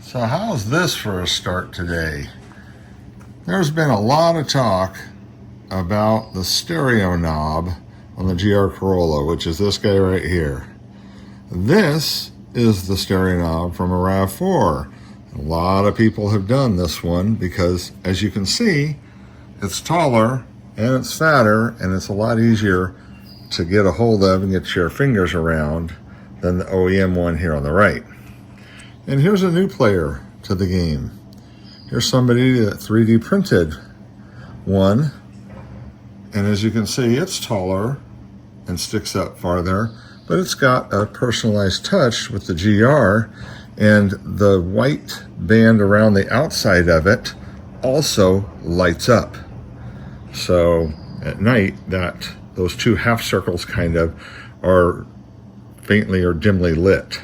So how's this for a start today? There's been a lot of talk about the stereo knob on the GR Corolla, which is this guy right here. This is the stereo knob from a RAV4. A lot of people have done this one because, as you can see, it's taller and it's fatter and it's a lot easier to get a hold of and get your fingers around than the OEM one here on the right. And here's a new player to the game. Here's somebody that 3D printed one, and as you can see, it's taller and sticks up farther, but it's got a personalized touch with the GR, and the white band around the outside of it also lights up. So at night, those two half circles kind of are faintly or dimly lit.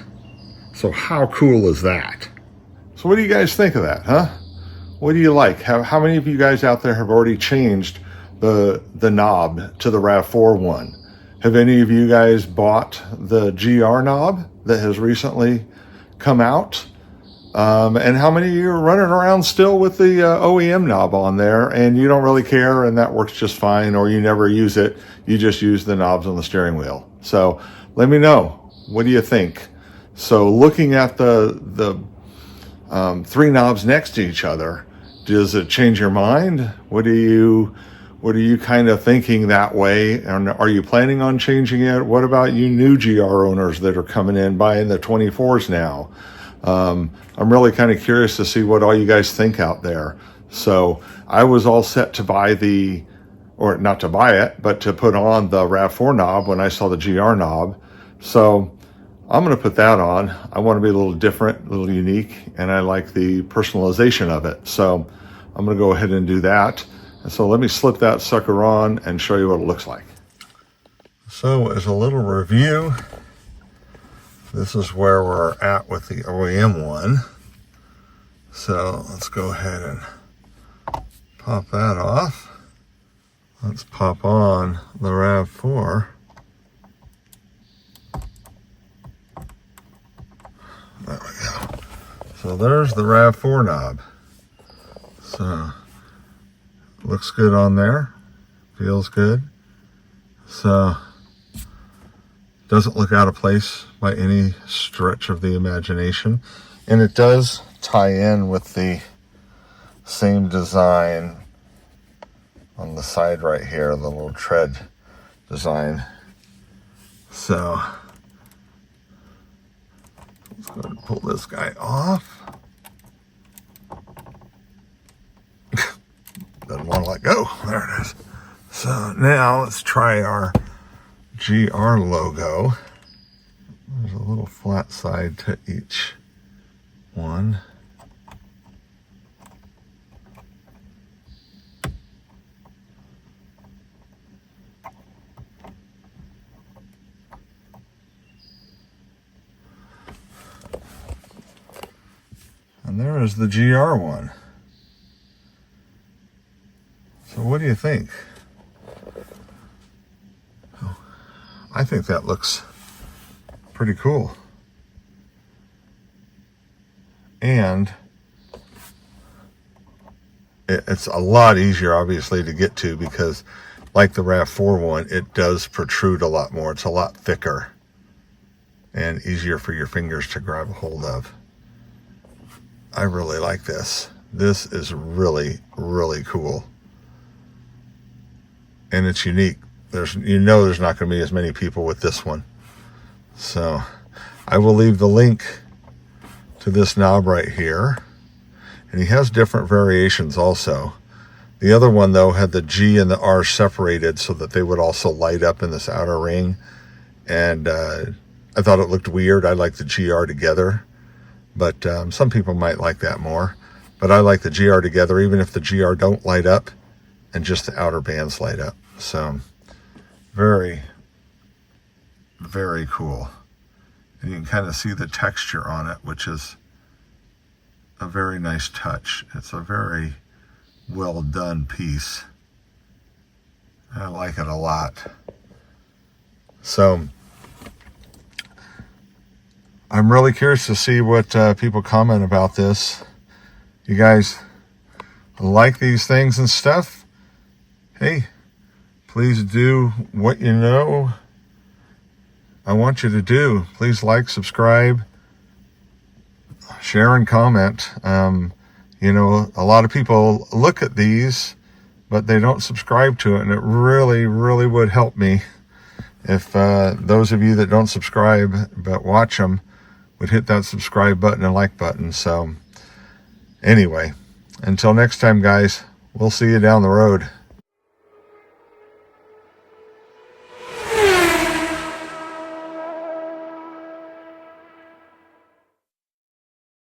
So how cool is that? So what do you guys think of that, huh? What do you like? How many of you guys out there have already changed the knob to the RAV4 one? Have any of you guys bought the GR knob that has recently come out? And how many of you are running around still with the OEM knob on there and you don't really care and that works just fine, or you never use it, you just use the knobs on the steering wheel? So let me know. What do you think? So looking at the three knobs next to each other, does it change your mind? What are you kind of thinking that way? And are you planning on changing it? What about you new GR owners that are coming in buying the 24s now? I'm really kind of curious to see what all you guys think out there. So I was all set to buy or not to buy it, but to put on the RAV4 knob when I saw the GR knob. So I'm going to put that on. I want to be a little different, a little unique, and I like the personalization of it. So I'm going to go ahead and do that. And so let me slip that sucker on and show you what it looks like. So as a little review, this is where we're at with the OEM one. So let's go ahead and pop that off. Let's pop on the RAV4. There we go. So there's the RAV4 knob. So looks good on there. Feels good. So doesn't look out of place by any stretch of the imagination. And it does tie in with the same design on the side right here, the little tread design. So let's go ahead and pull this guy off. Doesn't want to let go. There it is. So now let's try our GR logo. There's a little flat side to each one. And there is the GR one. So what do you think? I think that looks pretty cool. And it's a lot easier, obviously, to get to because, like the RAV4 one, it does protrude a lot more. It's a lot thicker and easier for your fingers to grab a hold of. I really like this. This is really, really cool. And it's unique. There's not going to be as many people with this one. So I will leave the link to this knob right here. And he has different variations also. The other one, though, had the G and the R separated so that they would also light up in this outer ring. And I thought it looked weird. I like the GR together. But some people might like that more. But I like the GR together, even if the GR don't light up and just the outer bands light up. So very, very cool. And you can kind of see the texture on it, which is a very nice touch. It's a very well done piece. I like it a lot. So I'm really curious to see what people comment about this. You guys like these things and stuff? Hey, please do what you know I want you to do. Please like, subscribe, share, and comment. You know, a lot of people look at these, but they don't subscribe to it, and it really, really would help me if those of you that don't subscribe but watch them would hit that subscribe button and like button. So anyway, until next time, guys, we'll see you down the road.